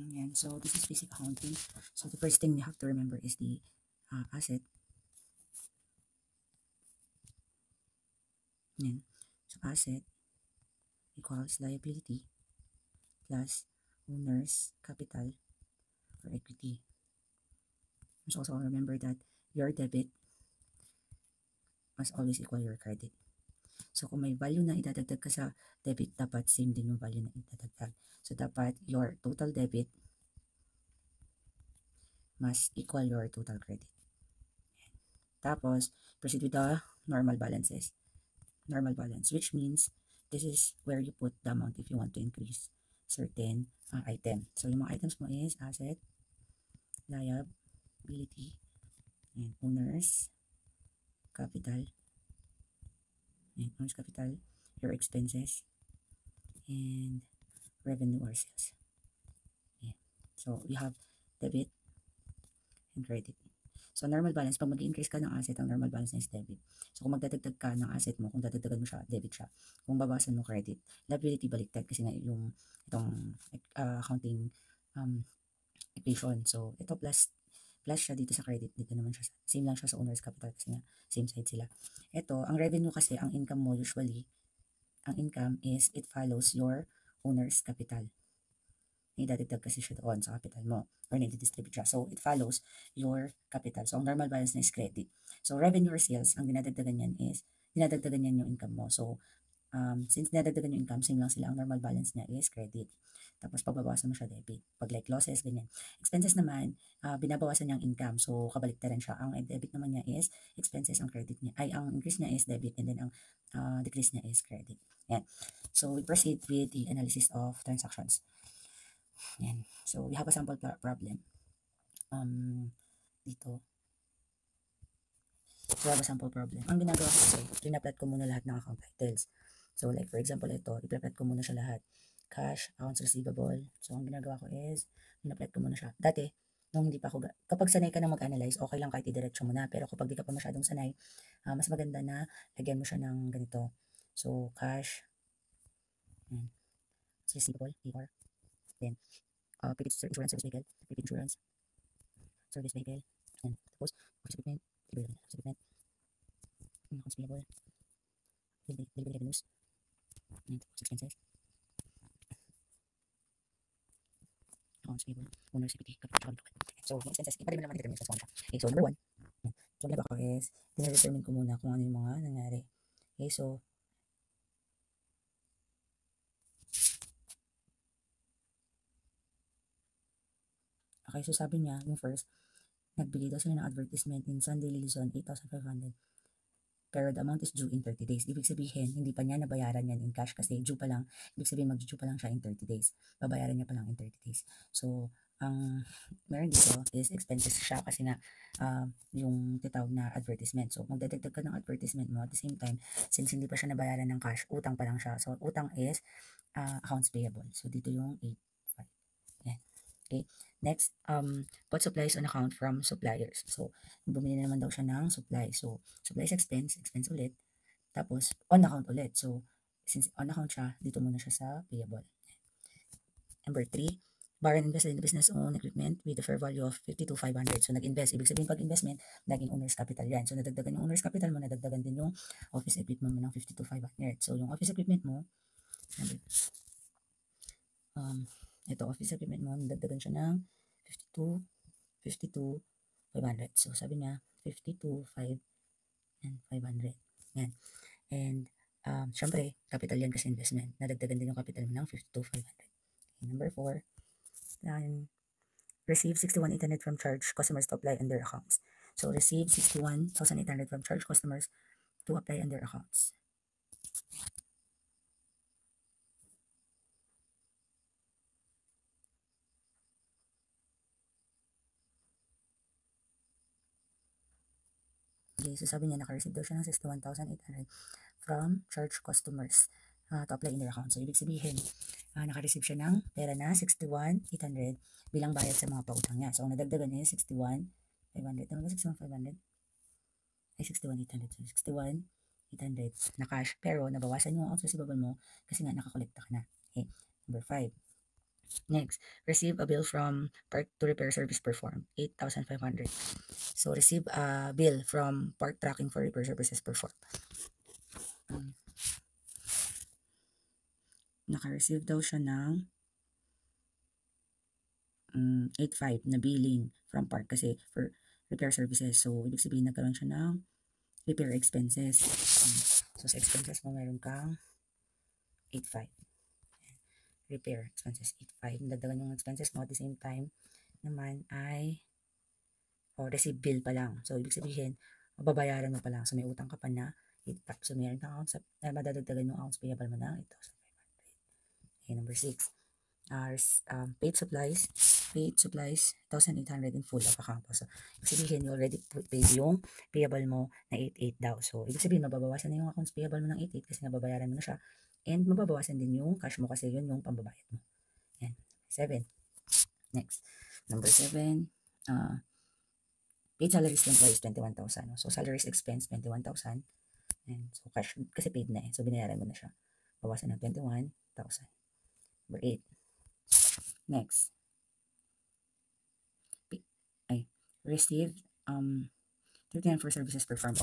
Ayan. So, this is basic accounting. So, the first thing you have to remember is the asset. Ayan. So, asset equals liability plus owner's capital or equity. You must also remember that your debit must always equal your credit. So, kung may value na idadagdag ka sa debit, dapat same din yung value na idadagdag. So, dapat your total debit must equal your total credit. Tapos, proceed with the normal balances. Normal balance, which means this is where you put the amount if you want to increase certain item. So, yung mga items mo is asset, liability, and owner's capital, your expenses, and revenue or sales. Yeah. So, we have debit and credit. So, normal balance, pag mag-increase ka ng asset, ang normal balance na is debit. So, kung magdadagdag ka ng asset mo, kung dadagdagan mo siya, debit siya. Kung babawasan mo credit, liability baliktad kasi nga yung itong accounting equation. So, ito plus siya dito sa credit. Dito naman siya. Same lang siya sa owner's capital kasi nga same side sila. Ito, ang revenue kasi, ang income mo usually, ang income is it follows your owner's capital. Idadagdag kasi siya doon sa capital mo or nai-distribute siya. So, it follows your capital. So, ang normal balance na is credit. So, revenue or sales, ang dinadagdagan niyan yung income mo. So, since dinadagdagan yung income, same lang sila. Ang normal balance niya is credit. Tapos, pagbabawasan mo siya debit. Pag like losses, ganyan. Expenses naman, binabawasan niya ang income. So, kabaliktaran siya. Ang debit naman niya is expenses, ang credit niya. Ang increase niya is debit and then ang decrease niya is credit. Yan. So, we proceed with the analysis of transactions. Yan. So, we have a sample problem. Dito. So, we have a sample problem. Ang ginagawa ko kasi, pinaplot ko muna lahat ng account titles. So, like for example, ito, ipaplot ko muna siya lahat. Cash, accounts receivable. So, ang ginagawa ko is, pinaplot ko muna siya. Dati, nung hindi pa ako, kapag sanay ka na mag-analyze, okay lang kahit idiretso mo na. Pero kapag di ka pa masyadong sanay, mas maganda na lagyan mo siya ng ganito. So, cash, receivable, AR. Then, prepaid insurance, service vehicle, prepaid insurance, service vehicle, and tapos, office equipment, office equipment, accounts payable, delivery revenues, and expenses, accounts payable, owner's equity, capital. So, yung expenses, iba rin naman determine yung expenses mo. Okay, so number one, so ginagawa ko is, dine-determine ko muna kung ano yung mga nangyari. Okay, so, sabi niya, yung first, nagbigay daw sila ng advertisement in Sunday Luzon, 8,500. Pero the amount is due in 30 days. Ibig sabihin, hindi pa niya nabayaran yan in cash kasi due pa lang. Ibig sabihin, mag-due pa lang siya in 30 days. Babayaran niya pa lang in 30 days. So, ang meron dito is expenses siya kasi nga yung titawag na advertisement. So, magdadagdag ka ng advertisement mo at the same time, since hindi pa siya nabayaran ng cash, utang pa lang siya. So, utang is accounts payable. So, dito yung 8,500. Yan. Okay. Next, put supplies on account from suppliers. So, bumili naman daw siya ng supply. So, supplies expense ulit. Tapos, on account ulit. So, since on account siya, dito muna siya sa payable. Number 3, borrow and invest in the business owned equipment with the fair value of 52,500. So, nag-invest. Ibig sabihin, pag investment, naging owner's capital yan. So, nadagdagan yung owner's capital mo, nadagdagan din yung office equipment mo ng 52,500. So, yung office equipment mo, ito, office equipment mo, nadagdagan siya ng 52,500. So, sabi niya, 52,500. Yan. And, syempre, capital yan kasi investment. Nadagdagan din yung capital mo ng 52,500. Okay, number 4, receive 61,800 from charge customers to apply on their accounts. So, receive 61,800 from charge customers to apply on their accounts. Okay, so sabi niya, naka-receive daw siya ng 61,800 from charge customers to apply in their account. So, ibig sabihin, naka-receive siya ng pera na 61,800 bilang bayad sa mga pautang niya. So, ang nadagdagan niya 61,500. Tama ba 61,500? Ay, 61,800. So, 61,800 na cash. Pero, nabawasan yung accounts receivable mo kasi nga nakakolekta ka na. Okay. Number 5. Next, receive a bill from park to repair service performed, 8,500. So, receive a bill from park tracking for repair services performed. Um, naka-receive daw siya ng 8,500 na billing from park kasi for repair services. So, ibig sabihin nagkaroon siya ng repair expenses. So, sa expenses mo, meron kang 8,500. Repair expenses, 8,500. Nadagdagan yung expenses mo at the same time naman ay receive bill pa lang. So, ibig sabihin, mababayaran mo pa lang. So, may utang ka pa na 8,500. So, meron kang accounts na madadagdagan yung accounts payable mo na 8,500. Okay, number 6. Paid supplies. Paid supplies, 1,800 in full of account. So, ibig sabihin, you already paid yung payable mo na 8,800 daw. So, ibig sabihin, mababawasan na yung accounts payable mo ng 8,800 kasi nababayaran mo na siya. And mababawasan din yung cash mo kasi yun yung pambabayad mo. Yan. 7. Next. Number 7. Paid salaries to employees, 21,000. So, salaries expense, 21,000. And so, cash, kasi paid na eh. So, binayaran mo na siya. Bawasan ng 21,000. Number 8. Next. Received 39 for services performed.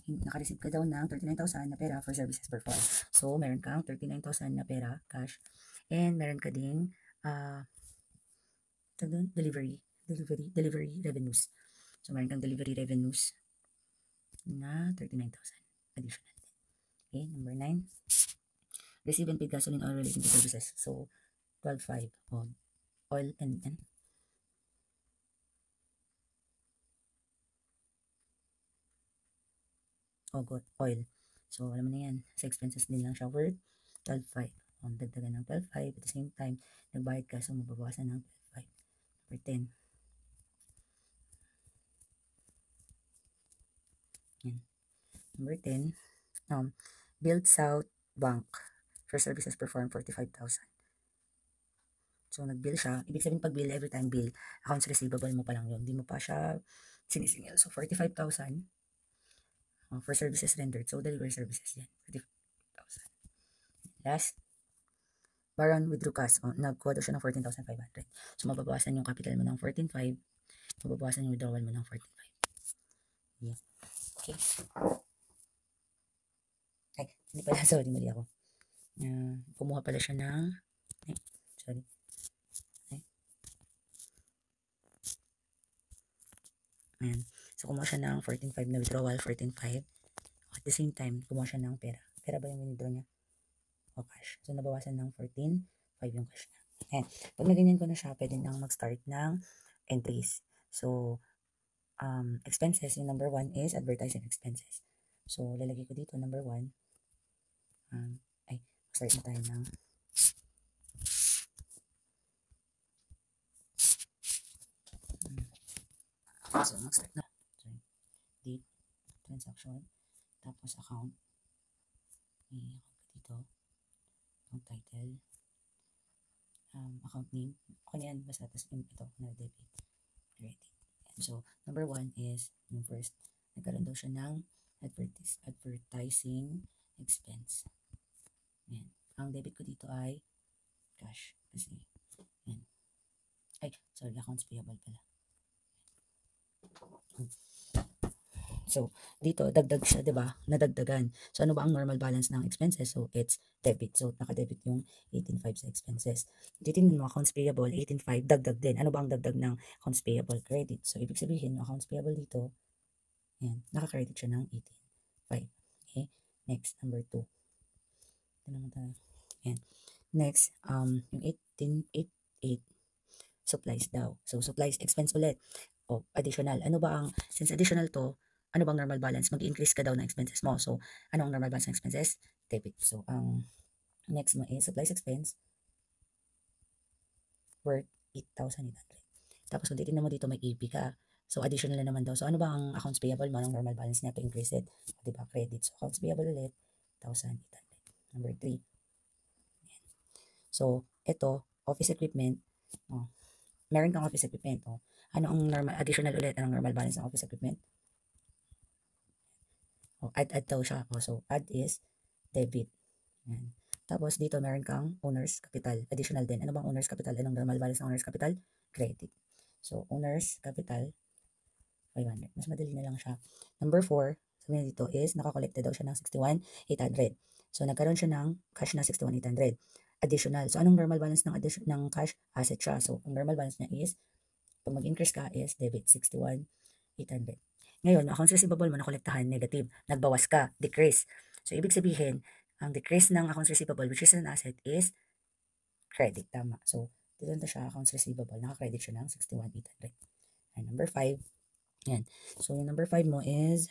Naka-receive ka daw ng 39,000 na pera for services performed. So, meron kang 39,000 na pera, cash. And meron ka ding delivery revenues. So, meron kang delivery revenues na 39,000 additional. Okay, number 9. Receive and paid gasoline oil relating to services. So, 12,500 on oil and oil. So, alam mo na yan. Sa expenses din lang siya worth 12,500. On dagdagan ng 12,500 at the same time, nagbayad ka so mababawasan ng 12,500. Number 10. Yan. Number 10. Build South Bank for services performed 45,000. So, nag-bill siya. Ibig sabihin pag bill, every time bill, accounts receivable mo pa lang yun. Hindi mo pa siya sinisingil. So, 45,000 for services rendered. So, delivery services yan. 45,000. Last, Baron withdrew cash. Nagkuha daw siya ng 14,500. So, mababawasan yung capital mo ng 14,500. Mababawasan yung withdrawal mo ng 14,500. Yeah. Okay. Ay, hindi pala. Sorry, mali ako. Kumuha pala siya ng... Ay, sorry. Ay. Ayan. So, kumuha siya ng 14,500 na withdrawal, 14,500. At the same time, kumuha siya ng pera. Pera ba yung withdraw niya? O cash. So, nabawasan ng 14,500 yung cash niya. Ayan. Pag naganyan ko na siya, pwede nang mag-start ng entries. So, expenses, yung number 1 is advertising expenses. So, lalagay ko dito, number 1. Start na tayo ng so, mag-start na. Sorry. Date, transaction, tapos account. May account dito. Account title. Account name. Okay na yan. Basta tapos ito, na debit. Credit. So, number 1 is yung first. Nagkaroon daw siya ng advertising expense. Yan. Ang debit ko dito ay cash. Kasi, yan. Ay, sorry, accounts payable pala. So, dito, dagdag siya, di ba? Nadagdagan. So, ano ba ang normal balance ng expenses? So, it's debit. So, nakadebit yung 18,500 sa expenses. Titingnan mo, accounts payable, 18,500, dagdag din. Ano ba ang dagdag ng accounts payable? Credit. So, ibig sabihin, yung accounts payable dito, yan, naka-credit siya ng 18,500. Okay? Next, number 2. Ito naman tayo. Yan. Next, yung 18,800, supplies daw. So, supplies, expense ulit. O, additional. Ano ba ang, since additional to, ano bang normal balance? Mag-increase ka daw ng expenses mo. So, ano ang normal balance ng expenses? Debit. So, ang next mo is supplies expense worth 8,800. Tapos, kung titignan mo dito, may AP ka. So, additional na naman daw. So, ano ba ang accounts payable mo? Anong normal balance niya to increase it? O, diba? Credit. So, accounts payable ulit, 1,800. Number 3. So, ito, office equipment. Oh, meron kang office equipment. Oh. Ano ang normal, additional ulit? Anong normal balance ng office equipment? Oh, add daw siya. Oh, so, add is debit. Yan. Tapos dito meron kang owner's capital. Additional din. Ano bang owner's capital? Anong normal balance ng owner's capital? Credit. So, owner's capital, 500. Mas madali na lang siya. Number 4, sabi na dito is, nakakolekta daw siya ng 61,800. So, nagkaroon siya ng cash na 61,800. Additional. So, anong normal balance ng cash? Asset siya. So, ang normal balance niya is, pag mag-increase ka is debit 61,800. Ngayon, accounts receivable mo nakolektahan, negative. Nagbawas ka, decrease. So, ibig sabihin, ang decrease ng accounts receivable, which is an asset, is credit. Tama. So, dito na siya, accounts receivable. Naka-credit siya ng 61,800. And number 5, yan. So, yung number 5 mo is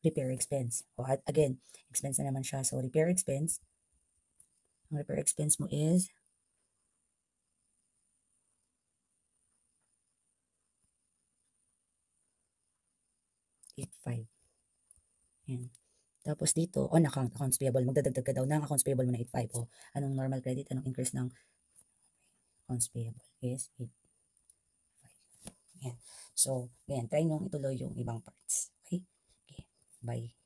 repair expense. O, at again, expense na naman siya. So, repair expense, ang repair expense mo is 8,500. Yan. Tapos dito, on account, accounts payable, magdadagdag ka daw ng accounts payable mo na 8,500. O, anong normal credit, anong increase ng accounts payable is 8,500. Yan. So, yan, try nyo ituloy yung ibang parts. Okay? Okay. Bye.